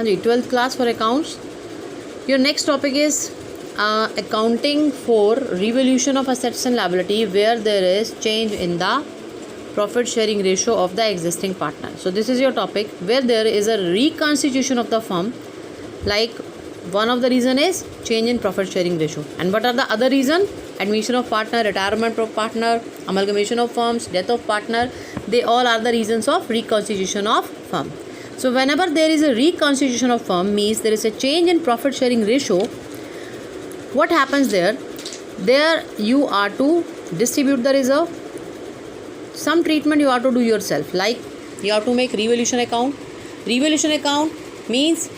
हाँ जी, 12th class for accounts. Your next topic is accounting for revaluation of assets and liability where there is change in the profit sharing ratio of the existing partner. So this is your topic where there is a reconstitution of the firm. Like one of the reason is change in profit sharing ratio. And what are the other reason? Admission of partner, retirement of partner, amalgamation of firms, death of partner. They all are the reasons of reconstitution of firm. So whenever there is a reconstitution of firm means there is a change in profit sharing ratio. What happens there? There you are to distribute the reserve. Some treatment you have to do yourself, like you have to make revaluation account. Revaluation account means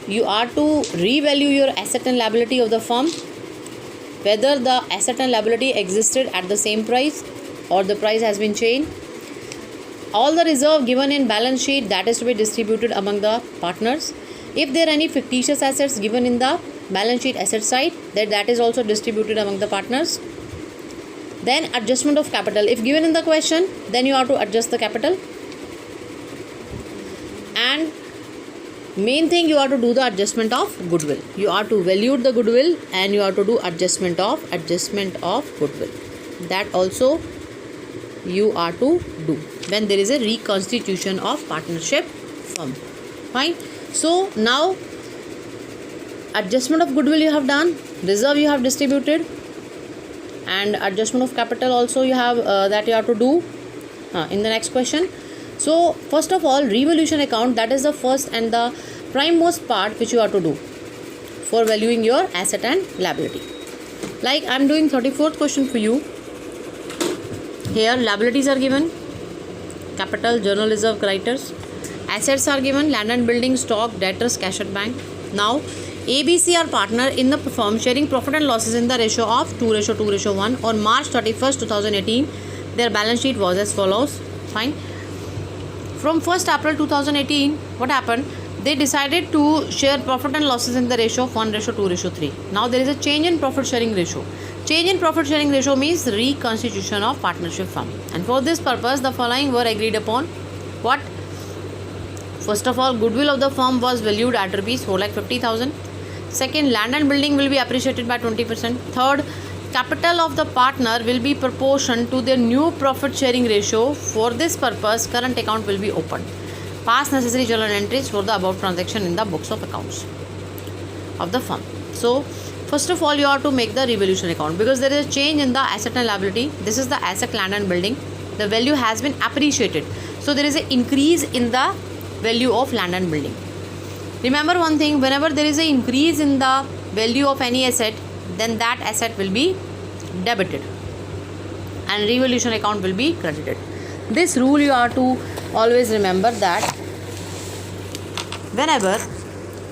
you are to revalue your asset and liability of the firm, whether the asset and liability existed at the same price or the price has been changed. All the reserve given in balance sheet, that is to be distributed among the partners. If there are any fictitious assets given in the balance sheet asset side, that is also distributed among the partners. Then adjustment of capital. If given in the question, then you have to adjust the capital. And main thing, you have to do the adjustment of goodwill. You have to value the goodwill and you have to do adjustment of goodwill. That also you are to do when there is a reconstitution of partnership firm. Fine. So now adjustment of goodwill you have done, reserve you have distributed, and adjustment of capital also you have that you have to do in the next question. So first of all, revaluation account, that is the first and the prime most part which you have to do for valuing your asset and liability. Like I am doing 34th question for you. Here liabilities are given, capital, journal reserve, creditors. Assets are given, land and building, stock, debtors, cash at bank. Now ABC are partner in the firm sharing profit and losses in the ratio of 2:2:1. On March 31st, 2018, their balance sheet was as follows. Fine. From 1st April 2018, what happened? They decided to share profit and losses in the ratio of 1:2:3. Now there is a change in profit sharing ratio. Change in profit sharing ratio means reconstitution of partnership firm. And for this purpose, the following were agreed upon. What? First of all, goodwill of the firm was valued at rupees 4,50,000. Second, land and building will be appreciated by 20%. Third, capital of the partner will be proportion to their new profit sharing ratio. For this purpose, current account will be opened. Pass necessary journal entries for the above transaction in the books of accounts of the firm. So first of all, you have to make the revaluation account because there is a change in the asset and liability. This is the asset, land and building. The value has been appreciated. So there is an increase in the value of land and building. Remember one thing, whenever there is an increase in the value of any asset, then that asset will be debited and revaluation account will be credited. This rule you have to always remember, that whenever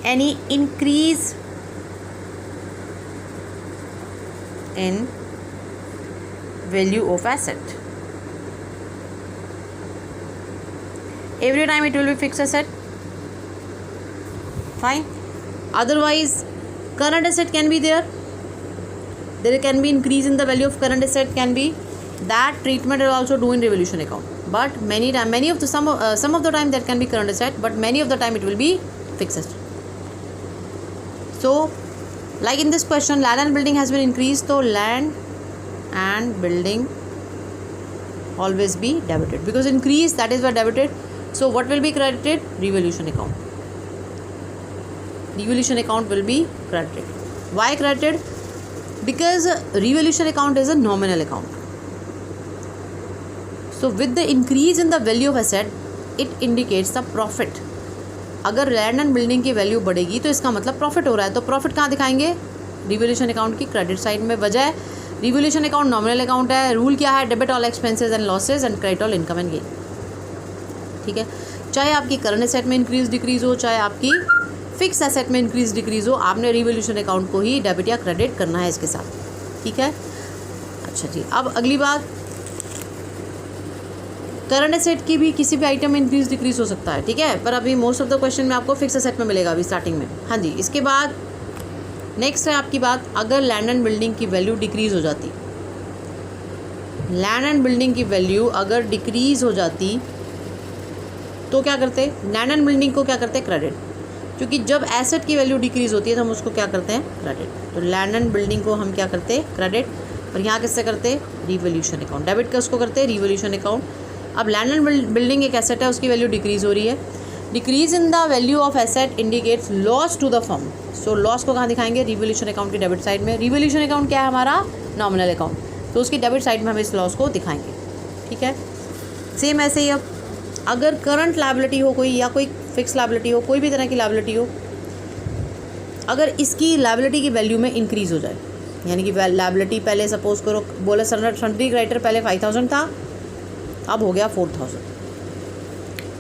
any increase in value of asset, every time it will be fixed asset. Fine. Otherwise, current asset can be there. There can be increase in the value of current asset can be. That treatment is also do in revaluation account. But some of the time that can be current asset, but many of the time it will be fixed asset. So, like in this question, land and building has been increased, so land and building always be debited because increase, that is why debited. So what will be credited? Revaluation account. Revaluation account will be credited. Why credited? Because revaluation account is a nominal account. So with the increase in the value of asset, it indicates the profit. अगर land and building की value बढ़ेगी तो इसका मतलब profit हो रहा है, तो प्रॉफिट कहाँ दिखाएंगे? रिवोल्यूशन अकाउंट की क्रेडिट साइड में। वजह, रिवोल्यूशन अकाउंट नॉमिनल अकाउंट है। रूल क्या है? Debit all expenses and losses and credit all income and gain. ठीक है, चाहे आपकी करंट एसेट में इंक्रीज डिक्रीज हो, चाहे आपकी फिक्स एसेट में इंक्रीज डिक्रीज हो, आपने रिवोल्यूशन अकाउंट को ही डेबिट या क्रेडिट करना है इसके साथ। ठीक है, अच्छा जी। अब अगली बात, करंट एसेट की भी किसी भी आइटम में इंक्रीज डिक्रीज हो सकता है। ठीक है, पर अभी मोस्ट ऑफ द क्वेश्चन में आपको फिक्स एसेट में मिलेगा अभी स्टार्टिंग में। हाँ जी, इसके बाद नेक्स्ट है आपकी बात, अगर लैंड एंड बिल्डिंग की वैल्यू डिक्रीज हो जाती, लैंड एंड बिल्डिंग की वैल्यू अगर डिक्रीज हो जाती तो क्या करते? लैंड एंड बिल्डिंग को क्या करते? क्रेडिट। क्योंकि जब एसेट की वैल्यू डिक्रीज होती है तो हम उसको क्या करते हैं, क्रेडिट। तो लैंड एंड बिल्डिंग को हम क्या करते हैं, क्रेडिट। और यहाँ किससे करते हैं, रिवोल्यूशन अकाउंट। डेबिट का उसको करते हैं रिवोल्यूशन अकाउंट। अब लैंड एंड बिल्डिंग एक एसेट है, उसकी वैल्यू डिक्रीज हो रही है। Decrease in the value of asset indicates loss to the firm. So loss को कहाँ दिखाएंगे, रिवोल्यूशन अकाउंट की डेबिट साइड में। रिवोल्यूशन अकाउंट क्या है हमारा, नॉमिनल अकाउंट, तो उसकी डेबिट साइड में हम इस लॉस को दिखाएंगे। ठीक है, सेम ऐसे ही अब अगर करंट लायबिलिटी हो कोई, या कोई फिक्स लायबिलिटी हो, कोई भी तरह की लायबिलिटी हो, अगर इसकी लायबिलिटी की वैल्यू में इंक्रीज़ हो जाए, यानी कि लायबिलिटी पहले सपोज करो बोला सन्ड्री क्रेडिटर पहले 5000 था, अब हो गया 4000।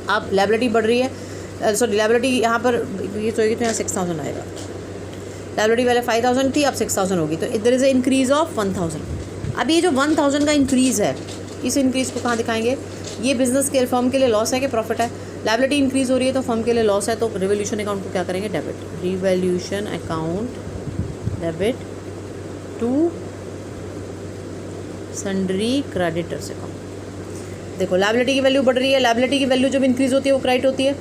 अब लायबिलिटी बढ़ रही है, सॉरी लायबिलिटी यहाँ पर ये सोएगी तो यहाँ 6000 आएगा। लायबिलिटी पहले 5000 थी, अब 6000 होगी, तो इधर इज़ ए इंक्रीज़ ऑफ 1000। अब ये जो 1000 का इंक्रीज़ है, इस इंक्रीज़ को कहाँ दिखाएंगे, ये बिजनेस के फर्म के लिए लॉस है कि प्रॉफिट है। लायबिलिटी इंक्रीज़ हो रही है तो फर्म के लिए लॉस है, तो रिवोल्यूशन अकाउंट को क्या करेंगे, debit. Revolution account debit to sundry creditors account. देखो लायबिलिटी की वैल्यू बढ़ रही है, लायबिलिटी की वैल्यू जब इंक्रीज़ होती है वो क्रेडिट होती है।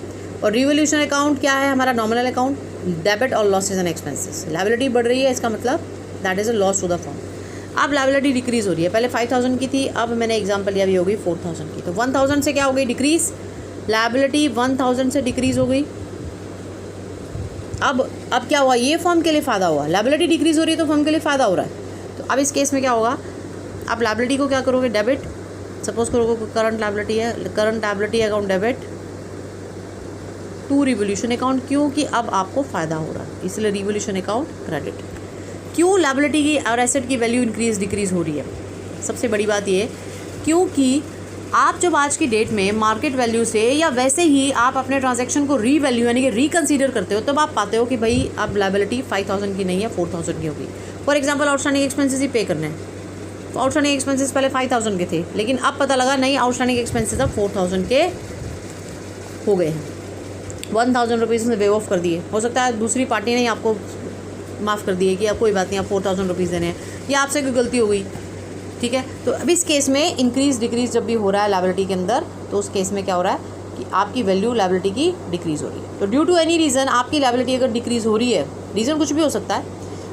और रिवोल्यूशन अकाउंट क्या है हमारा, नॉमिनल अकाउंट, डेबिट और लॉसेज एंड एक्सपेंसेस। लायबिलिटी बढ़ रही है, इसका मतलब that is a loss to the firm. अब लायबिलिटी डिक्रीज़ हो रही है, पहले 5000 की थी, अब मैंने एग्जांपल लिया भी हो गई 4000 की। तो 1000 से क्या हो गई, डिक्रीज़। लायबिलिटी 1000 से डिक्रीज़ हो गई। अब क्या हुआ, ये फर्म के लिए फ़ायदा हुआ। लायबिलिटी डिक्रीज़ हो रही है तो फर्म के लिए फ़ायदा हो रहा है। तो अब इस केस में क्या होगा, अब लायबिलिटी को क्या करोगे, डेबिट। सपोज करोगे करंट लायबिलिटी है, current liability account debit to revolution account, क्योंकि अब आपको फ़ायदा हो रहा है, इसलिए रिवोल्यूशन अकाउंट क्रेडिट। क्यों लायबिलिटी की और एसेट की वैल्यू इंक्रीज़ डिक्रीज़ हो रही है, सबसे बड़ी बात ये, क्योंकि आप जब आज की डेट में मार्केट वैल्यू से या वैसे ही आप अपने ट्रांजैक्शन को रीवैल्यू यानी कि रिकन्सीडर करते हो, तब आप पाते हो कि भाई अब लायबिलिटी 5000 की नहीं है, 4000 की होगी। फॉर एग्जांपल आउटस्टैंडिंग एक्सपेंसेस ही पे करने हैं, तो आउटस्टैंडिंग एक्सपेंसेस पहले 5000 के थे, लेकिन अब पता लगा नहीं, आउटस्टैंडिंग एक्सपेंसेस अब 4000 के हो गए हैं। 1000 रुपीज़ में वेव ऑफ कर दिए। हो सकता है दूसरी पार्टी ने आपको माफ़ कर दिए कि अब कोई बात नहीं, आप 4000 रुपीज़ देने हैं, या आपसे कोई गलती हो गई। ठीक है, तो अब इस केस में इंक्रीज़ डिक्रीज़ जब भी हो रहा है लायबिलिटी के अंदर, तो उस केस में क्या हो रहा है कि आपकी वैल्यू लायबिलिटी की डिक्रीज़ हो रही है। तो ड्यू टू एनी रीज़न आपकी लायबिलिटी अगर डिक्रीज़ हो रही है, रीज़न कुछ भी हो सकता है,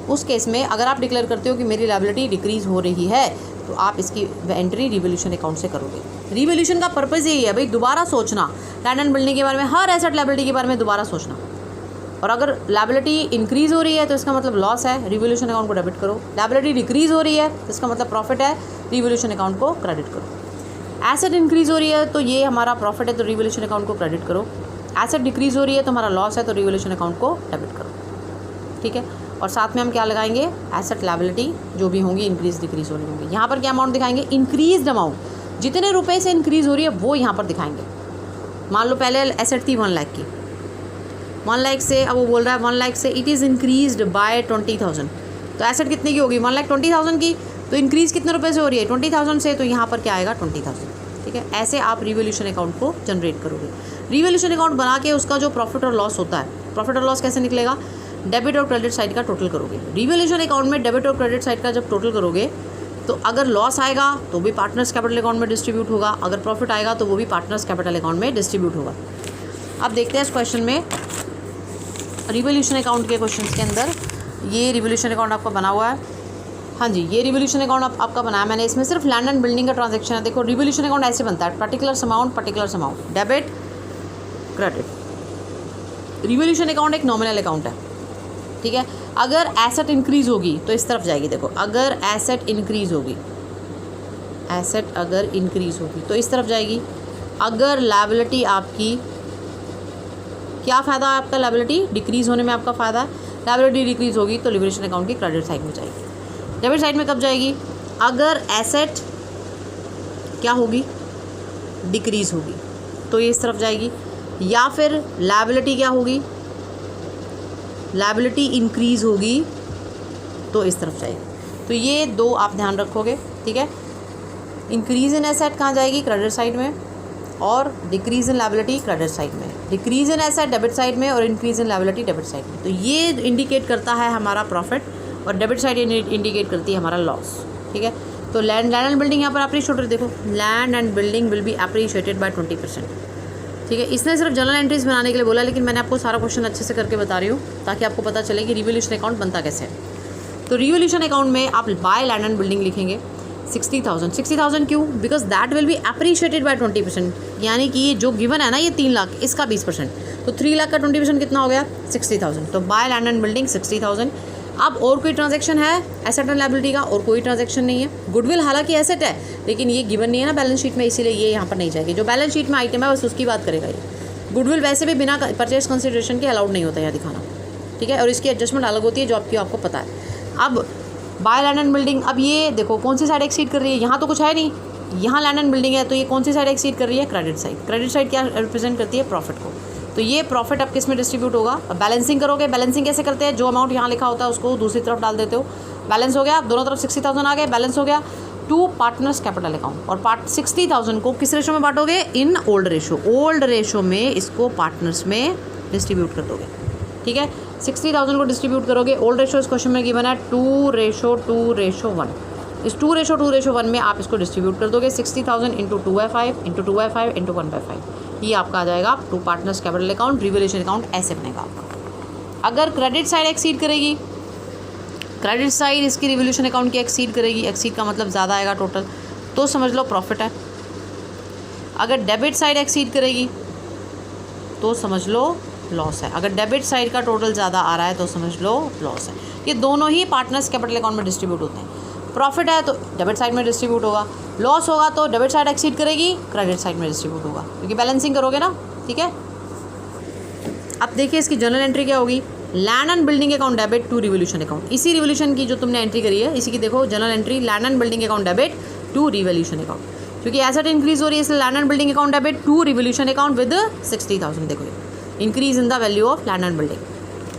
उस केस में अगर आप डिक्लेयर करते हो कि मेरी लायबिलिटी डिक्रीज़ हो रही है, तो आप इसकी एंट्री रिवोल्यूशन अकाउंट से करोगे। रिवोल्यूशन का पर्पज़ यही है भाई, दोबारा सोचना लैंड एंड बिल्डिंग के बारे में, हर एसेट लायबिलिटी के बारे में दोबारा सोचना। और अगर लायबिलिटी इंक्रीज़ हो रही है तो इसका मतलब लॉस है, रिवोल्यूशन अकाउंट को डेबिट करो। लायबिलिटी डिक्रीज़ हो रही है तो इसका मतलब प्रॉफिट है, रिवोल्यूशन अकाउंट को क्रेडिट करो। एसेट इंक्रीज़ हो रही है तो ये हमारा प्रॉफिट है, तो रिवोल्यूशन अकाउंट को क्रेडिट करो। एसेट डिक्रीज़ हो रही है तो हमारा लॉस है, तो रिवोल्यूशन अकाउंट को डेबिट करो। ठीक है, और साथ में हम क्या लगाएंगे, एसेट लायबिलिटी जो भी होंगी इंक्रीज़ डिक्रीज़ हो रही होंगी। यहाँ पर क्या अमाउंट दिखाएंगे, इंक्रीज्ड अमाउंट, जितने रुपए से इंक्रीज़ हो रही है वो यहाँ पर दिखाएंगे। मान लो पहले एसेट थी 1 लाख की, 1 लाख से अब वो बोल रहा है 1 लाख से इट इज़ इंक्रीज्ड बाय 20,000, तो एसेट कितने की होगी, 1,20,000 की। तो इंक्रीज़ कितने रुपए से हो रही है, 20,000 से, तो यहाँ पर क्या आएगा 20,000। ठीक है, ऐसे आप रिवोल्यूशन अकाउंट को जनरेट करोगे। रिवोल्यूशन अकाउंट बना के उसका जो प्रॉफिट और लॉस होता है, प्रॉफिट और लॉस कैसे निकलेगा, डेबिट और क्रेडिट साइड का टोटल करोगे। रिवोल्यूशन अकाउंट में डेबिट और क्रेडिट साइड का जब टोटल करोगे, तो अगर लॉस आएगा तो भी पार्टनर्स कैपिटल अकाउंट में डिस्ट्रीब्यूट होगा, अगर प्रॉफिट आएगा तो वो भी पार्टनर्स कैपिटल अकाउंट में डिस्ट्रीब्यूट होगा। अब देखते हैं इस क्वेश्चन में रिवोल्यूशन अकाउंट के क्वेश्चन के अंदर, ये रिवोल्यूशन अकाउंट आपका बना हुआ है। हाँ जी, ये रिवोल्यूशन अकाउंट आपका बनाया मैंने, इसमें सिर्फ लैंड एंड बिल्डिंग का ट्रांजैक्शन है। देखो रिवोल्यूशन अकाउंट ऐसे बनता है, particular amount, debit credit. Revolution account एक नॉमिनल अकाउंट है। ठीक है, अगर एसेट इंक्रीज़ होगी तो इस तरफ जाएगी। देखो अगर एसेट इंक्रीज़ होगी, एसेट अगर इंक्रीज़ होगी तो इस तरफ जाएगी। अगर लायबिलिटी आपकी, क्या फ़ायदा है आपका, लायबिलिटी डिक्रीज़ होने में आपका फ़ायदा है, लायबिलिटी डिक्रीज़ होगी तो रिवोल्यूशन अकाउंट की क्रेडिट साइड में जाएगी। डेबिट साइड में कब जाएगी, अगर एसेट क्या होगी, डिक्रीज़ होगी तो ये इस तरफ जाएगी, या फिर लायबिलिटी क्या होगी, लायबिलिटी इंक्रीज़ होगी तो इस तरफ जाएगी। तो ये दो आप ध्यान रखोगे। ठीक है, इंक्रीज़ इन एसेट कहाँ जाएगी, क्रेडिट साइड में, और decrease in liability credit side में। Decrease in asset debit side में और increase in liability debit side में। तो ये इंडिकेट करता है हमारा प्रॉफिट, और डेबिट साइड इंडिकेट करती है हमारा लॉस। ठीक है, तो लैंड एंड बिल्डिंग यहाँ पर अप्रिशिएटेड, देखो land and building will be appreciated by 20%। ठीक है। इसने सिर्फ जनरल एंट्रीज बनाने के लिए बोला, लेकिन मैंने आपको सारा क्वेश्चन अच्छे से करके बता रही हूँ ताकि आपको पता चले कि रिवोल्यूशन अकाउंट बनता कैसे है। तो रिवोल्यूशन अकाउंट में आप बाय लैंड एंड बिल्डिंग लिखेंगे 60,000। 60,000 क्यों? Because that will be appreciated by 20%, यानी कि ये जो गिवन है ना, ये 3 लाख, इसका 20%, तो 3 लाख का 20% कितना हो गया? 60,000। तो बाय लैंड एंड बिल्डिंग 60,000। अब और कोई ट्रांजैक्शन है एसेट एंड लायबिलिटी का? और कोई ट्रांजैक्शन नहीं है। गुडविल हालांकि एसेट है, लेकिन ये गिवन नहीं है ना बैलेंस शीट में, इसीलिए ये यहाँ पर नहीं जाएगी। जो बैलेंस शीट में आइटम है बस उसकी बात करेगा ये। गुडविल वैसे भी बिना परचेज कंसिडरेशन के अलाउड नहीं होता यहाँ दिखाना, ठीक है। और इसकी एडजस्टमेंट अलग होती है जो आपको पता है। अब बाय लैंड एंड बिल्डिंग, अब ये देखो कौन सी साइड एक्सीड कर रही है? यहाँ तो कुछ है नहीं, यहाँ लैंड एंड बिल्डिंग है, तो ये कौन सी साइड एक्सीड कर रही है? Credit side. क्रेडिट साइड क्या रिप्रेजेंट करती है? प्रॉफिट को। तो ये प्रॉफिट अब किस में डिस्ट्रीब्यूट होगा? बैलेंसिंग करोगे। बैलेंसिंग कैसे करते हैं? जो अमाउंट यहाँ लिखा होता है उसको दूसरी तरफ डाल देते हो, बैलेंस हो गया। दोनों तरफ 60,000 आ गए, बैलेंस हो गया। टू पार्टनर्स कैपिटल अकाउंट, और 60,000 को किस रेशो में बांटोगे? In old ratio. Old ratio में इसको पार्टनर्स में डिस्ट्रीब्यूट कर दोगे, ठीक है। 60,000 को डिस्ट्रीब्यूट करोगे। ओल्ड रेशो इस क्वेश्चन में गिवन है 2:2:1। इस 2:2:1 में आप इसको डिस्ट्रीब्यूट कर दोगे। 60,000 इंटू 2/5 इंटू 2/5 इंटू 1/5, ये आपका आ जाएगा to partners capital account. Revolution account ऐसे बनेगा आपका। अगर क्रेडिट साइड एक्सीड करेगी, क्रेडिट साइड इसकी रिवोल्यूशन अकाउंट की एक्सीड करेगी, एक्सीड का मतलब ज़्यादा आएगा टोटल, तो समझ लो प्रॉफिट है। अगर डेबिट साइड एक्सीड करेगी तो समझ लो लॉस है। अगर डेबिट साइड का टोटल ज़्यादा आ रहा है तो समझ लो लॉस है। ये दोनों ही पार्टनर्स कैपिटल अकाउंट में डिस्ट्रीब्यूट होते हैं। प्रॉफिट है तो डेबिट साइड में डिस्ट्रीब्यूट होगा, लॉस होगा तो डेबिट साइड एक्सीड करेगी, क्रेडिट साइड में डिस्ट्रीब्यूट होगा, क्योंकि बैलेंसिंग करोगे ना, ठीक है। अब देखिए इसकी जनरल एंट्री क्या होगी? Land and building account debit to revolution account. इसी रिवोल्यूशन की जो तुमने एंट्री करी है, इसी की देखो general entry, land and building account debit to revolution account, क्योंकि एसेट इंक्रीज हो रही है इसलिए land and building account debit to revolution account with 60,000। देखो increase in the value of land and building,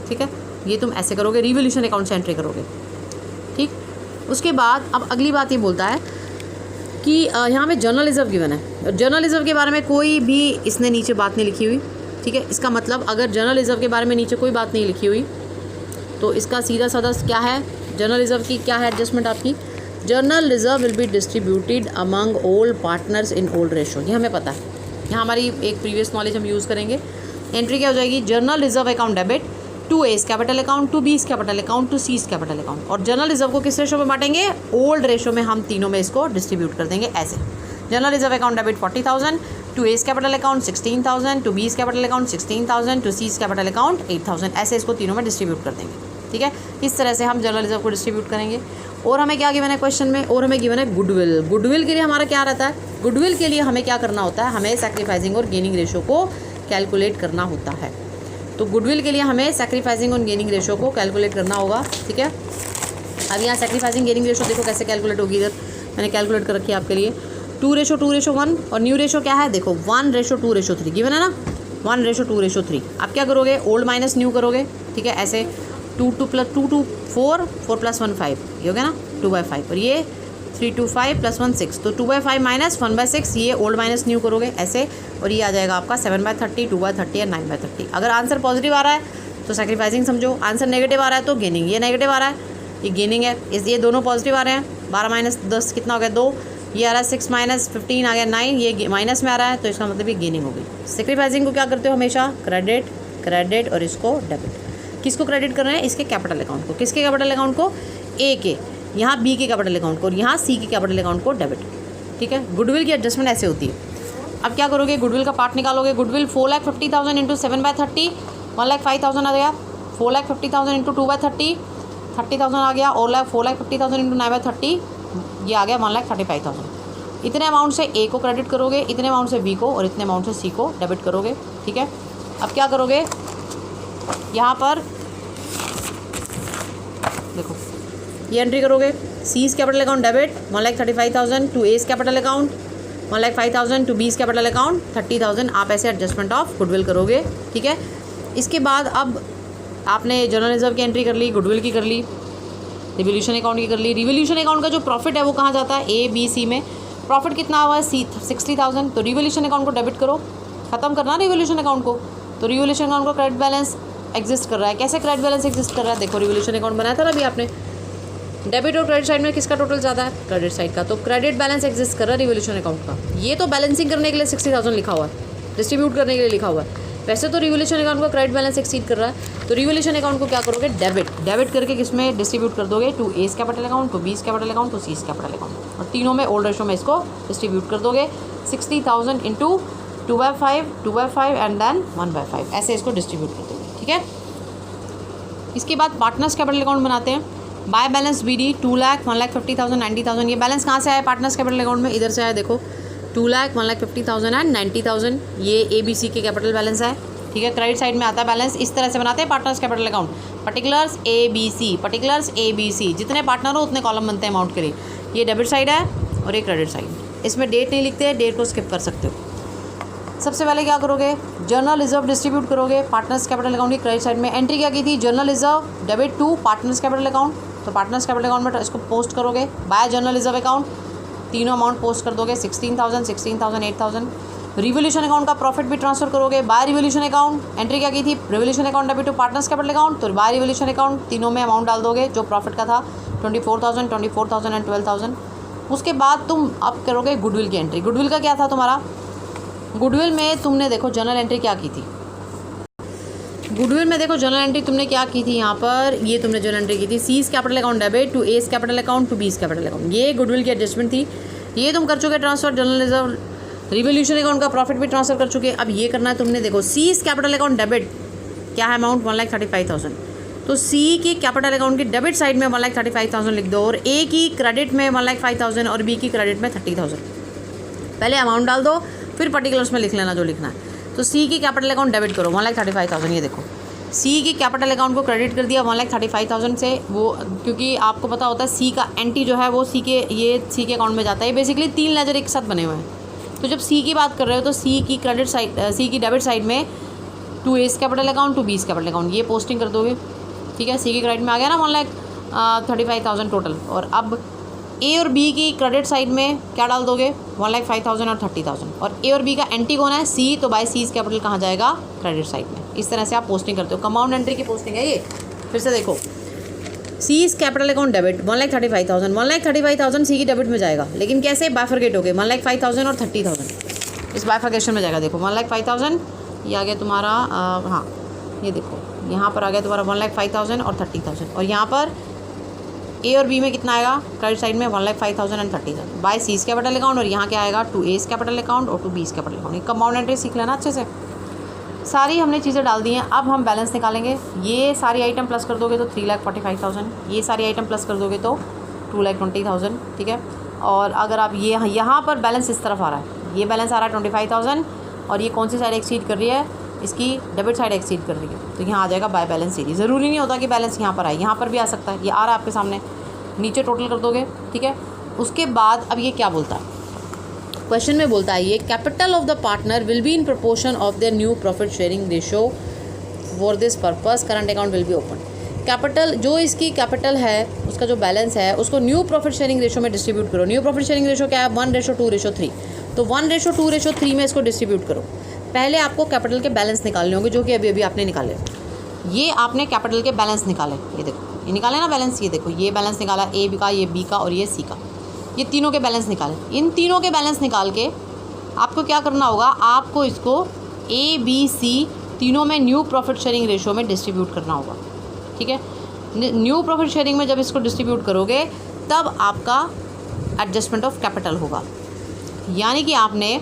ठीक है। ये तुम ऐसे करोगे, रिवोल्यूशन अकाउंट से एंट्री करोगे, ठीक। उसके बाद अब अगली बात ये बोलता है कि यहाँ पे जर्नल रिजर्व गिवन है। जर्नल रिजर्व के बारे में कोई भी इसने नीचे बात नहीं लिखी हुई, ठीक है। इसका मतलब अगर जर्नल रिजर्व के बारे में नीचे कोई बात नहीं लिखी हुई तो इसका सीधा साधा क्या है? जर्नल रिजर्व की क्या है एडजस्टमेंट आपकी? Journal reserve will be distributed among all partners in old ratio. ये हमें पता है, यहाँ हमारी एक प्रीवियस नॉलेज हम यूज़ करेंगे। एंट्री क्या हो जाएगी? Journal reserve account debit to A's capital account to B's capital account to C's capital account. और जर्नल रिजर्व को किस रेशो में बांटेंगे? ओल्ड रेशो में हम तीनों में इसको डिस्ट्रीब्यूट कर देंगे ऐसे। Journal reserve account debit 40,000 to A's capital account 16,000 to B's capital account 16,000 to C's capital account 8,000, ऐसे इसको तीनों में डिस्ट्रीब्यूट कर देंगे, ठीक है। इस तरह से हम जर्नल रिजर्व को डिस्ट्रीब्यूट करेंगे। और हमें क्या गिवन है क्वेश्चन में? और हमें गिवन है गुडविल। गुडविल के लिए हमारा क्या रहता है? गुडविल के लिए हमें क्या करना होता है? हमें सैक्रिफाइसिंग और गेनिंग रेशो को कैलकुलेट करना होता है। तो गुडविल के लिए हमें सैक्रिफाइसिंग और गेनिंग रेशो को कैलकुलेट करना होगा, ठीक है। अब यहाँ सैक्रिफाइसिंग गेनिंग रेशो देखो कैसे कैलकुलेट होगी, इधर मैंने कैलकुलेट कर रखी है आपके लिए 2:2:1। और न्यू रेशो क्या है? देखो 1:2:3 गिवन है ना, 1:2:3। आप क्या करोगे? ओल्ड माइनस न्यू करोगे, ठीक है। ऐसे 2 + 2 2 4 4 + 1 5, ये हो गया ना 2/5। और ये 3 2 5 + 1 6, तो 2/5 माइनस 1/6, ये ओल्ड माइनस न्यू करोगे ऐसे। और ये आ जाएगा आपका 7/30, 2/30 या 9/30। अगर आंसर पॉजिटिव आ रहा है तो सैक्रिफाइसिंग समझो, आंसर नेगेटिव आ रहा है तो गेनिंग। ये नेगेटिव आ रहा है, ये गेनिंग है। ये दोनों पॉजिटिव आ रहे हैं। 12 - 10 कितना हो गया? 2। ये आ रहा है 6 - 15 आ गया 9, ये माइनस में आ रहा है, तो इसका मतलब ये गेनिंग हो गई। सैक्रिफाइसिंग को क्या करते हो हमेशा? क्रेडिट, क्रेडिट और इसको डेबिट। किसको क्रेडिट कर रहे हैं? इसके कैपिटल अकाउंट को। किसके कैपिटल अकाउंट को? ए के, यहाँ बी के कैपिटल अकाउंट को, और यहाँ सी के कैपिटल अकाउंट को डेबिट, ठीक है। गुडविल की एडजस्टमेंट ऐसे होती है। अब क्या करोगे? गुडविल का पार्ट निकालोगे। गुडविल 4,50,000 इंटू 7/30 1,05,000 आ गया। 4,50,000 इंटू 2/30 30,000 आ गया। और 4,50,000 इंटू 9/30 ये आ गया 1,35,000। इतने अमाउंट से ए को क्रेडिट करोगे, इतने अमाउंट से बी को, और इतने अमाउंट से सी को डेबिट करोगे, ठीक है। अब क्या करोगे? यहाँ पर देखो ये एंट्री करोगे। C's capital account debit 1,35,000 to A's capital account 1,05,000 to B's capital account 30,000। आप ऐसे एडजस्टमेंट ऑफ गुडविल करोगे, ठीक है। इसके बाद अब आपने जनरल रिजर्व की एंट्री कर ली, गुडविल की कर ली, रिवोल्यूशन अकाउंट की कर ली। रिवोल्यूशन अकाउंट का जो प्रॉफिट है वो कहाँ जाता है? ए बी सी में। प्रॉफिट कितना हुआ है? 60,000। तो रिवोल्यूशन अकाउंट को डेबिट करो, खत्म करना रिवोल्यूशन अकाउंट को। तो रिवोल्यूशन अकाउंट को क्रेडिट बैलेंस एग्जिस्ट कर रहा है। कैसे क्रेडिट बैलेंस एग्जिस्ट कर रहा है? देखो रिवोल्यूशन अकाउंट बनाया था ना अभी आपने, डेबिट और क्रेडिट साइड में किसका टोटल ज़्यादा है? क्रेडिट साइड का। तो क्रेडिट बैलेंस एग्जिस्ट कर रहा है रिवोल्यूशन अकाउंट का। ये तो बैलेंसिंग करने के लिए 60,000 लिखा हुआ है, डिस्ट्रीब्यूट करने के लिए लिखा हुआ है। वैसे तो रिवोल्यूशन अकाउंट का क्रेडिट बैलेंस एक्सीड कर रहा है, तो रिवोल्यूशन अकाउंट को क्या करोगे, डेबिट करके किस में डिस्ट्रीब्यूट कर दोगे, to A's capital account, to B's capital account, to C's capital account, और तीनों में ओल्ड रेशो में इसको डिस्ट्रीब्यूट कर दोगे। 60,000 इंटू 2/5 एंड देन 1/5 ऐसे इसको डिस्ट्रीब्यूट कर दोगे। ठीक है, इसके बाद पार्टनर्स कैपिटल अकाउंट बनाते हैं। By balance BD 2 lakh, 1,50,000, 90,000। ये बैलेंस कहाँ से आया पार्टनर्स कैपिटल अकाउंट में, इधर से आया, देखो 2 लाख, 1,50,000 एंड 90,000। ये ABC के कैपिटल बैलेंस है। ठीक है, क्रेडिट साइड में आता है बैलेंस, इस तरह से बनाते हैं partners capital account. Particulars ABC, जितने पार्टनर हो उतने कॉलम बनते हैं अमाउंट के लिए। ये डेबिट साइड है और ये क्रेडिट साइड। इसमें डेट नहीं लिखते हैं, डेट को स्किप कर सकते हो। सबसे पहले क्या करोगे, जर्नल रिजर्व डिस्ट्रीब्यूट करोगे पार्टनर्स कैपिटल अकाउंट की क्रेडिट साइड में। एंट्री क्या की थी, journal reserve debit to partners capital account, तो पार्टनर्स कैपिटल अकाउंट में इसको पोस्ट करोगे। बाय जर्नल रिजर्व अकाउंट तीनों अमाउंट पोस्ट कर दोगे, 16,000, 16,000, 8,000। रिवोल्यूशन अकाउंट का प्रॉफिट भी ट्रांसफर करोगे। बाय रिवोल्यूशन अकाउंट एंट्री क्या की थी, revolution account debit to partners capital account, तो बाय रिवोल्यूशन अकाउंट तीनों में अमाउंट डाल दोगे जो प्रॉफिट का था, 24,000, 24,000 एंड 12,000। उसके बाद तुम अब करोगे गुडविल की एंट्री। गुडविल का क्या था तुम्हारा, गुडविल में तुमने देखो जनरल एंट्री क्या की थी, गुडविल में देखो जनरल एंट्री तुमने क्या की थी, यहाँ पर ये तुमने जनरल एंट्री की थी, C's capital account debit to A's capital account to B's capital account. ये गुडविल की एडजस्टमेंट थी, ये तुम कर चुके transfer. General reserve revolution account का प्रॉफिट भी ट्रांसफर कर चुके। अब ये करना है तुमने, देखो सीज कैपिटल अकाउंट डेबिट क्या है अमाउंट, 1,35,000, तो सी की कैपिटल अकाउंट की डेबिट साइड में 1,35,000 लिख दो, और ए की क्रेडिट में 1,05,000 और बी की क्रेडिट में 30,000। पहले अमाउंट डाल दो, फिर पर्टिकुलर्स में लिख लेना जो लिखना है। तो सी की कैपिटल अकाउंट डेबिट करो 1,35,000, ये देखो सी की कैपिटल अकाउंट को क्रेडिट कर दिया 1,35,000 से, वो क्योंकि आपको पता होता है सी का एंटी जो है वो सी के अकाउंट में जाता है। बेसिकली 3 लेजर एक साथ बने हुए हैं, तो जब सी की बात कर रहे हो तो सी की क्रेडिट साइड, सी की डेबिट साइड में to A's capital account to B's capital account ये पोस्टिंग कर दोगे। ठीक है, सी की क्रेडिट में आ गया ना 1,35,000 टोटल, और अब ए और बी की क्रेडिट साइड में क्या डाल दोगे, 1,05,000 और 30,000, और ए और बी का एंटी कौन है, सी, तो बाय सीज कैपिटल कहाँ जाएगा, क्रेडिट साइड में। इस तरह से आप पोस्टिंग करते हो, कंपाउंड एंट्री की पोस्टिंग है ये। फिर से देखो, सीज कैपिटल अकाउंट डेबिट 1,35,000, 1,35,000 सी की डेबिट में जाएगा, लेकिन कैसे, बाइफरकेट हो गए 1,05,000 और 30,000, इस बाइफरकेशन में जाएगा। देखो 1,05,000 ये आ गया तुम्हारा, हाँ ये देखो यहाँ पर आ गया तुम्हारा 1,05,000 और 30,000, और यहाँ पर ए और बी में कितना आएगा, क्रेडिट साइड में 1,05,000 and 30,000 by C's capital account, और यहाँ क्या आएगा, टू एस कैपिटल अकाउंट और टू बीस कैपिटल अकाउंट। ये कंपाउंड एंट्री सीख लेना अच्छे से। सारी हमने चीज़ें डाल दी हैं, अब हम बैलेंस निकालेंगे। ये सारी आइटम प्लस कर दोगे तो 3,45,000, ये सारी आइटम प्लस कर दोगे तो 2,20,000। ठीक है, और अगर आप ये यहाँ पर बैलेंस इस तरफ आ रहा है, ये बैलेंस आ रहा है 25,000, और ये कौन सी साइड एक्सीड कर रही है, इसकी डेबिट साइड एक्सीड कर रही है, तो यहाँ आ जाएगा बाय बैलेंस सीरीज। ज़रूरी नहीं होता कि बैलेंस यहाँ पर आए, यहाँ पर भी आ सकता है, ये आ रहा है आपके सामने, नीचे टोटल कर दोगे। ठीक है, उसके बाद अब ये क्या बोलता है, क्वेश्चन में बोलता है ये capital of the partner will be in proportion of their new profit sharing ratio, for this purpose current account will be open. Capital जो इसकी कैपिटल है, उसका जो बैलेंस है, उसको न्यू प्रॉफिट शेयरिंग रेशो में डिस्ट्रीब्यूट करो। न्यू प्रॉफिट शेयरिंग रेशो क्या है, 1:2:3, तो 1:2:3 में इसको डिस्ट्रीब्यूट करो। पहले आपको कैपिटल के बैलेंस निकालने होंगे, जो कि अभी अभी आपने निकाले। ये आपने कैपिटल के बैलेंस निकाले, ये देखो ये निकाले ना बैलेंस, ये देखो ये बैलेंस निकाला ए का, ये बी का और ये सी का, ये तीनों के बैलेंस निकाले। इन तीनों के बैलेंस निकाल के आपको क्या करना होगा, आपको इसको ए बी सी तीनों में न्यू प्रॉफिट शेयरिंग रेशो में डिस्ट्रीब्यूट करना होगा। ठीक है, न्यू प्रॉफिट शेयरिंग में जब इसको डिस्ट्रीब्यूट करोगे तब आपका एडजस्टमेंट ऑफ कैपिटल होगा। यानी कि आपने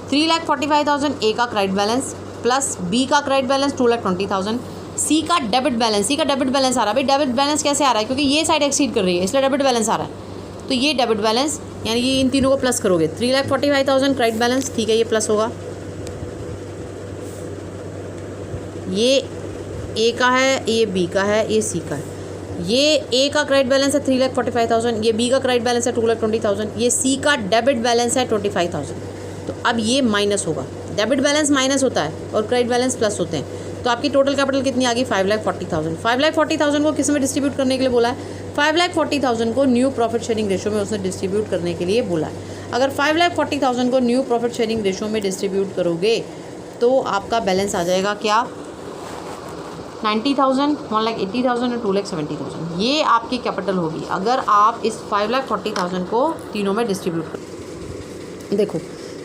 3,45,000 ए का क्रेडिट बैलेंस प्लस बी का क्रेडिट बैलेंस 2,20,000, सी का डेबिट बैलेंस, सी का डेबिट बैलेंस आ रहा है। भाई डेबिट बैलेंस कैसे आ रहा है, क्योंकि ये साइड एक्सीड कर रही है इसलिए डेबिट बैलेंस आ रहा है, तो ये डेबिट बैलेंस यानी कि इन तीनों को प्लस करोगे। 3,45,000 क्रेडिट बैलेंस, ठीक है, ये प्लस होगा। ये ए का है, ये बी का है, ये सी का है। ये ए का क्रेडिट बैलेंस है 3,45,000, ये बी का क्रेडिट बैलेंस है 2,20,000, ये सी का डेबिट बैलेंस है 25,000। तो अब ये माइनस होगा, डेबिट बैलेंस माइनस होता है और क्रेडिट बैलेंस प्लस होते हैं। तो आपकी टोटल कैपिटल कितनी आ गई, 5,40,000। 5,40,000 को किस में डिस्ट्रीब्यूट करने के लिए बोला है, 5,40,000 को न्यू प्रॉफिट शेयरिंग रेशो में उसने डिस्ट्रीब्यूट करने के लिए बोला है। अगर 5,40,000 को न्यू प्रॉफिट शेयरिंग रेशो में डिस्ट्रीब्यूट करोगे तो आपका बैलेंस आ जाएगा क्या, 90,000, 1,80,000 और 2,70,000। ये आपकी कैपिटल होगी अगर आप इस 5,40,000 को तीनों में डिस्ट्रीब्यूट करो। देखो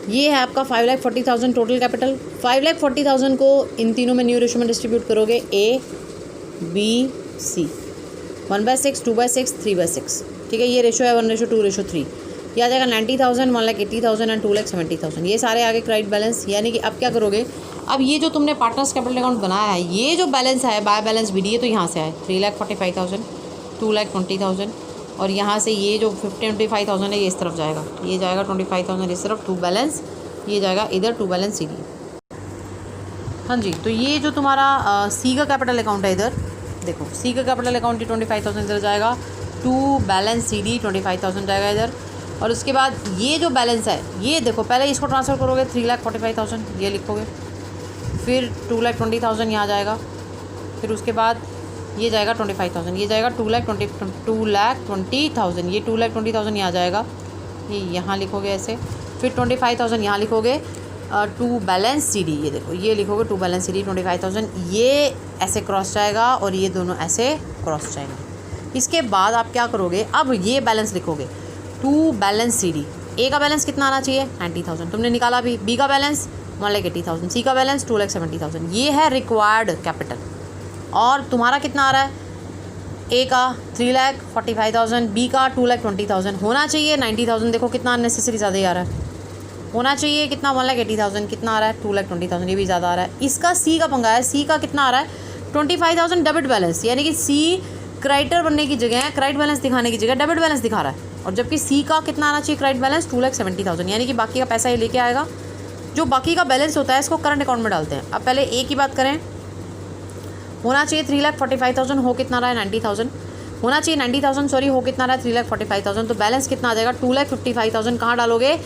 ये है आपका 5,40,000 टोटल कैपिटल। 5,40,000 को इन तीनों में न्यू रेशो में डिस्ट्रीब्यूट करोगे, A, B, C, 1/6, 2/6, 3/6। ठीक है, ये रेशो है 1:2:3। ये आ जाएगा 90,000, 1,80,000 एंड 2,70,000। ये सारे आगे क्रेडिट बैलेंस। यानी कि अब क्या करोगे, अब ये जो तुमने पार्टनर्स कैपिटल अकाउंट बनाया है, ये जो बैलेंस है बाय बैलेंस BD, ये तो यहाँ से आए 3,45,000, 2,20,000 और यहाँ से ये जो 25,000 है ये इस तरफ जाएगा, ये जाएगा 25,000 इस तरफ, टू बैलेंस, ये जाएगा इधर टू बैलेंस CD। हाँ जी, तो ये जो तुम्हारा C का कैपिटल अकाउंट है, इधर देखो C का कैपिटल अकाउंट 25,000 इधर जाएगा, टू बैलेंस CD 25,000 जाएगा इधर। और उसके बाद ये जो बैलेंस है, ये देखो पहले इसको ट्रांसफ़र करोगे 3,45,000 ये लिखोगे, फिर 2,20,000 यहाँ जाएगा, फिर उसके बाद ये जाएगा 25,000, ये जाएगा 2,20,000, ये 2,20,000 यहाँ जाएगा, ये यहाँ लिखोगे ऐसे, फिर 25,000 यहाँ लिखोगे, टू बैलेंस CD, ये देखो ये लिखोगे टू बैलेंस CD 25,000, ये ऐसे क्रॉस जाएगा और ये दोनों ऐसे क्रॉस जाएंगे। इसके बाद आप क्या करोगे, अब ये बैलेंस लिखोगे टू बैलेंस CD। A का बैलेंस कितना आना चाहिए, 90,000 तुमने निकाला भी, B का बैलेंस 1,80,000, C का बैलेंस 2,70,000। ये है रिक्वायर्ड कैपिटल। और तुम्हारा कितना आ रहा है, A का 3,45,000, B का 2,20,000, होना चाहिए 90,000। देखो कितना अननेसेसरी ज़्यादा ही आ रहा है, होना चाहिए कितना 1,80,000, कितना आ रहा है 2,20,000, ये भी ज़्यादा आ रहा है। इसका C का पंगा है, C का कितना आ रहा है 25,000 डेबिट बैलेंस, यानी कि C क्रेडिटर बनने की जगह, क्रेडिट बैलेंस दिखाने की जगह डेबिट बैलेंस दिखा रहा है। और जबकि C का कितना आना चाहिए क्रेडिट बैलेंस 2,70,000, यानी कि बाकी का पैसा ये लेके आएगा। जो बाकी का बैलेंस होता है इसको करंट अकाउंट में डालते हैं। अब पहले A की बात करें, होना चाहिए 3,45,000, हो कितना रहा है 90,000, होना चाहिए 90,000 सॉरी, हो कितना रहा है 3,45,000, तो बैलेंस कितना आ जाएगा 2,55,000। कहाँ डालोगे,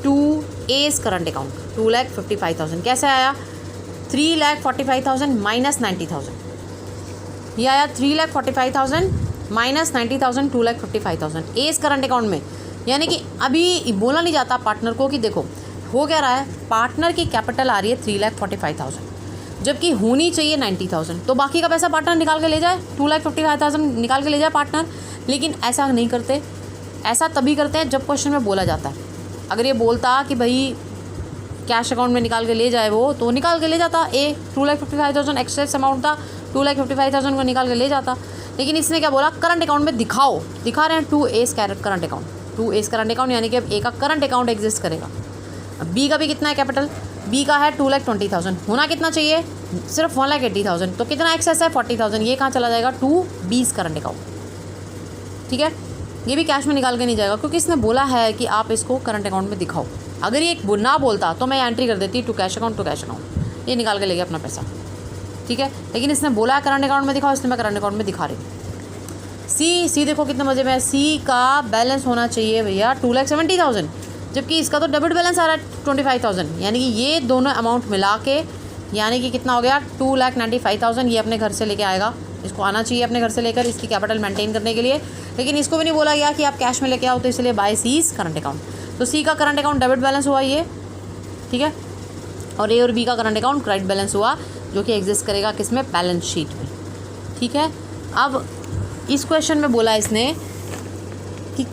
टू A's करंट अकाउंट, 2,55,000। कैसे आया 3,45,000 माइनस 90,000, ये आया 3,45,000 माइनस 90,000, 2,55,000 A's करंट अकाउंट में। यानी कि अभी बोला नहीं जाता पार्टनर को कि देखो हो क्या रहा है, पार्टनर की कैपिटल आ रही है 3,45,000, जबकि होनी चाहिए 90,000, तो बाकी का पैसा पार्टनर निकाल के ले जाए, 2,55,000 निकाल के ले जाए पार्टनर। लेकिन ऐसा नहीं करते, ऐसा तभी करते हैं जब क्वेश्चन में बोला जाता है। अगर ये बोलता कि भाई कैश अकाउंट में निकाल के ले जाए वो, तो निकाल के ले जाता, 2,55,000 एक्सेस अमाउंट था, 2,55,000 को निकाल के ले जाता। लेकिन इसने क्या बोला, करंट अकाउंट में दिखाओ, दिखा रहे हैं 2A's current account, 2A's current account, यानी कि अब A का करंट अकाउंट एग्जिस्ट करेगा। अब B का भी कितना है कैपिटल, B का है 2,20,000, होना कितना चाहिए सिर्फ 1,80,000, तो कितना एक्सेस है 40,000, ये कहाँ चला जाएगा 2B's करंट अकाउंट। ठीक है, ये भी कैश में निकाल के नहीं जाएगा, क्योंकि इसने बोला है कि आप इसको करंट अकाउंट में दिखाओ। अगर ये ना बोलता तो मैं एंट्री कर देती टू कैश अकाउंट, ये निकाल के ले गया अपना पैसा। ठीक है, लेकिन इसने बोला है करंट अकाउंट में दिखाओ, इसलिए मैं करंट अकाउंट में दिखा रही हूँ। सी देखो कितने मजे में है, C का बैलेंस होना चाहिए भैया 2,70,000, जबकि इसका तो डेबिट बैलेंस आ रहा है 25,000, यानी कि ये दोनों अमाउंट मिला के यानी कि कितना हो गया 2,95,000। ये अपने घर से लेके आएगा, इसको आना चाहिए अपने घर से लेकर इसकी कैपिटल मेंटेन करने के लिए। लेकिन इसको भी नहीं बोला गया कि आप कैश में लेके आओ, तो इसलिए बाय C's करंट अकाउंट। तो C का करंट अकाउंट डेबिट बैलेंस हुआ ये, ठीक है, और A और B का करंट अकाउंट क्रेडिट बैलेंस हुआ, जो कि एग्जिस्ट करेगा किस में, बैलेंस शीट में। ठीक है, अब इस क्वेश्चन में बोला इसने कि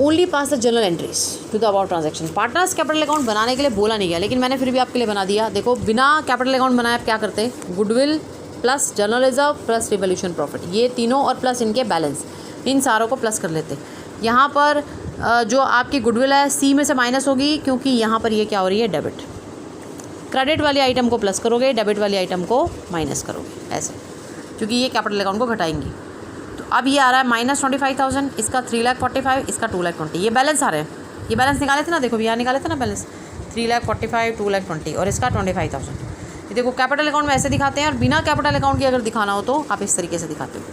only pass the journal entries to the about transaction. Partners capital account बनाने के लिए बोला नहीं गया, लेकिन मैंने फिर भी आपके लिए बना दिया। देखो बिना कैपिटल अकाउंट बनाए आप क्या करते हैं, goodwill plus journal reserve plus revolution profit, ये तीनों और प्लस इनके बैलेंस, इन सारों को प्लस कर लेते। यहाँ पर जो आपकी गुडविल है C में से माइनस होगी, क्योंकि यहाँ पर ये क्या हो रही है, डेबिट। क्रेडिट वाली आइटम को प्लस करोगे, डेबिट वाली आइटम को माइनस करोगे, ऐसे, क्योंकि ये कैपिटल अकाउंट को घटाएंगी। तो अब ये आ रहा है माइनस 25,000, इसका 3,45,000, इसका 2,20,000, ये बैलेंस आ रहे हैं। ये बैलेंस निकाले थे ना, देखो यहाँ निकाले थे ना बैलेंस, 3,45,000, 2,20,000 और इसका 25,000। ये देखो कैपिटल अकाउंट में ऐसे दिखाते हैं, और बिना कैपिटल अकाउंट के अगर दिखाना हो तो आप इस तरीके से दिखाते हो।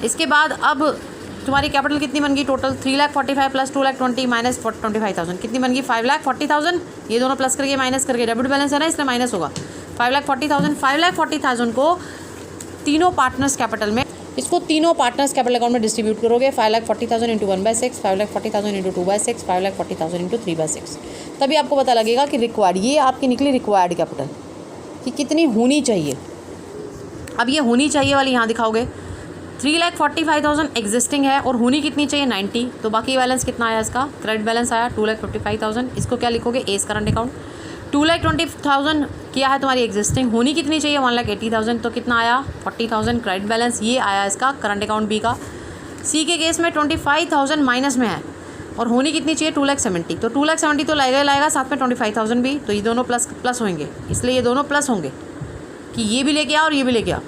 इसके बाद अब तुम्हारी कैपिटल कितनी बन गई टोटल, 3,45,000 प्लस 2,20,000 माइनस 25,000, कितनी बन गई 5,40,000। ये दोनों प्लस करके माइनस करके, डेबिट बैलेंस है ना इसलिए माइनस होगा 5,40,000। 5,40,000 को तीनों पार्टनर्स कैपिटल में, इसको तीनों पार्टनर्स कैपिटल अकाउंट में डिस्ट्रीब्यूट करोगे, 5,40,000 इंटू 1/6, 5,40,000 इंटू 2/6, 5,40,000 इंटू 3/6, तभी आपको पता लगेगा कि रिक्वायर्ड, ये आपकी निकली रिक्वायर्ड कैपिटल कि कितनी होनी चाहिए। अब ये होनी चाहिए वाली यहाँ दिखाओगे, 3,45,000 एग्जिस्टिंग है और होनी कितनी चाहिए 90, तो बाकी बैलेंस कितना आया इसका, क्रेडिट बैलेंस आया 2,55,000। इसको क्या लिखोगे, एज करंट अकाउंट। 2,20,000 किया है तुम्हारी एग्जिस्टिंग, होनी कितनी चाहिए 1,80,000, तो कितना आया 40,000 क्रेडिट बैलेंस, ये आया इसका करंट अकाउंट बी का। सी के केस में 25,000 माइनस में है और होनी कितनी चाहिए 2,70,000, तो 2,70,000 तो लाएगा साथ में 25,000 भी, तो ये दोनों प्लस होंगे, इसलिए ये दोनों प्लस होंगे कि ये भी लेके आ और ये भी लेके आ।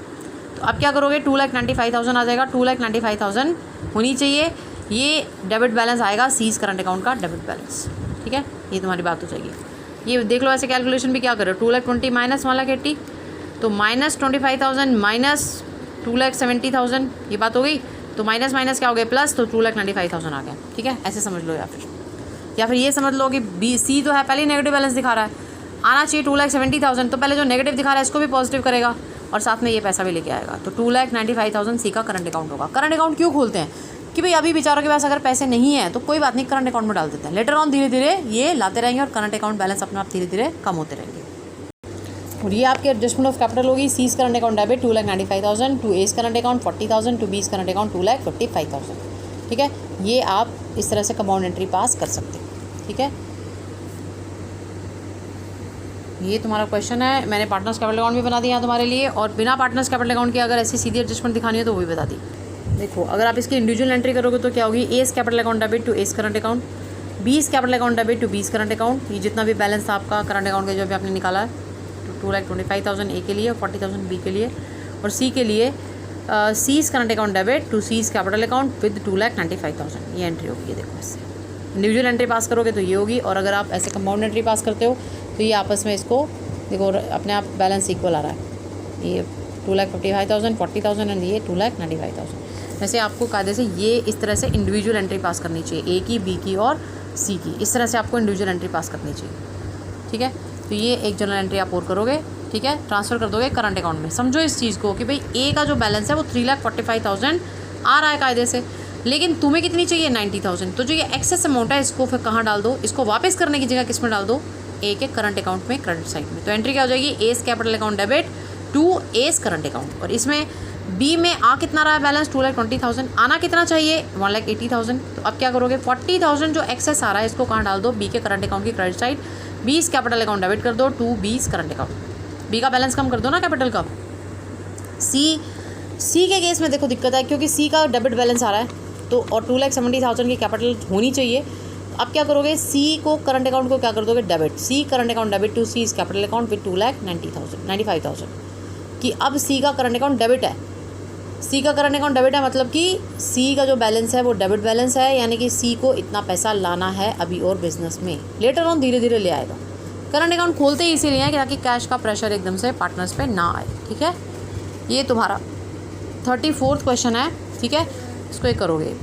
तो अब क्या करोगे, 2,95,000 आ जाएगा, 2,95,000 होनी चाहिए, ये डेबिट बैलेंस आएगा सीज करंट अकाउंट का डेबिट बैलेंस। ठीक है, ये तुम्हारी बात हो जाएगी। ये देख लो, ऐसे कैलकुलेशन भी क्या करो, 2,20,000 माइनस 1,80,000, तो -25,000 माइनस 2,70,000, ये बात हो गई। तो माइनस माइनस क्या हो गया प्लस, तो 2,95,000 आ गया। ठीक है, ऐसे समझ लो, या फिर ये समझ लो कि बी सी तो है पहले ही नेगेटिव बैलेंस दिखा रहा है, आना चाहिए 2,70,000, तो पहले जो नेगेटिव दिखा रहा है इसको भी पॉजिटिव करेगा और साथ में ये पैसा भी लेके आएगा, तो 2,95,000 सी का करंट अकाउंट होगा। करंट अकाउंट क्यों खोलते हैं कि भाई अभी बेचारों के पास अगर पैसे नहीं है तो कोई बात नहीं, करंट अकाउंट में डाल देते हैं, लेटर ऑन धीरे धीरे ये लाते रहेंगे और करंट अकाउंट बैलेंस अपने आप धीरे धीरे कम होते रहेंगे। और ये आपके एडजस्टमेंट ऑफ कैपिटल होगी, C's current account debit 2,95,000, to A's current account 40,000, to B's current account 2,55,000। ठीक है, ये आप इस तरह से कंपाउंड एंट्री पास कर सकते हैं। ठीक है, ये तुम्हारा क्वेश्चन है, मैंने पार्टनर्स कैपिटल अकाउंट भी बना दिया तुम्हारे लिए, और बिना पार्टनर्स कैपिटल अकाउंट के अगर ऐसी सीधी एडजस्टमेंट दिखानी है तो वो भी बता दी। देखो, अगर आप इसकी इंडिविजुअल एंट्री करोगे तो क्या होगी, A's capital account debit to A's current account, B's capital account debit to B's current account, ये जितना भी बैलेंस था आपका करंट अकाउंट का जो भी आपने निकाला है, 2,25,000 ए के लिए और 40,000 बी के लिए, और सी के लिए C's current account debit to C's capital account with 2,95,000, ये एंट्री होगी। ये देखो, इससे इंडिविजुअल एंट्री पास करोगे तो ये होगी, और अगर आप ऐसे कंपाउंड एंट्री पास करते हो तो ये आपस में इसको देखो अपने आप बैलेंस इक्वल आ रहा है, ये 2,55,000 40,000 एंड ये 2,95,000। वैसे आपको कायदे से ये इस तरह से इंडिविजुअल एंट्री पास करनी चाहिए, ए की, बी की और सी की, इस तरह से आपको इंडिविजुअल एंट्री पास करनी चाहिए। ठीक है, तो ये एक जनरल एंट्री आप और करोगे। ठीक है, ट्रांसफ़र कर दोगे करंट अकाउंट में। समझो इस चीज़ को कि भाई ए का जो बैलेंस है वो 3,45,000 आ रहा है कायदे से, लेकिन तुम्हें कितनी चाहिए 90,000, तो जो ये एक्सेस अमाउंट है इसको फिर कहाँ डाल दो, इसको वापस करने की जगह किस में डाल दो, ए के करंट अकाउंट में, क्रेडिट साइड में। तो एंट्री क्या हो जाएगी, A's capital account debit to A's current account, और इसमें बी में आ कितना रहा है बैलेंस 2,20,000, आना कितना चाहिए 1,80,000। तो अब क्या करोगे, 40,000 जो एक्सेस आ रहा है इसको कहाँ डाल दो, बी के करंट अकाउंट की क्रेडिट साइड, बीस कैपिटल अकाउंट डेबिट कर दो to B's current account, B का बैलेंस कम कर दो ना कैपिटल का। सी के केस में देखो दिक्कत है, क्योंकि सी का डेबिट बैलेंस आ रहा है तो, और 2,70,000 की कैपिटल होनी चाहिए। अब क्या करोगे, सी को करंट अकाउंट को क्या कर दोगे debit, C current account debit to C's capital account with 2,95,000 कि अब सी का करंट अकाउंट डेबिट है, सी का करंट अकाउंट डेबिट है मतलब कि सी का जो बैलेंस है वो डेबिट बैलेंस है, यानी कि सी को इतना पैसा लाना है अभी और बिजनेस में, लेटर ऑन धीरे धीरे ले आएगा। करंट अकाउंट खोलते ही इसीलिए है कि ताकि कैश का प्रेशर एकदम से पार्टनर्स पे ना आए। ठीक है, ये तुम्हारा 34वां क्वेश्चन है। ठीक है, इसको ये करोगे।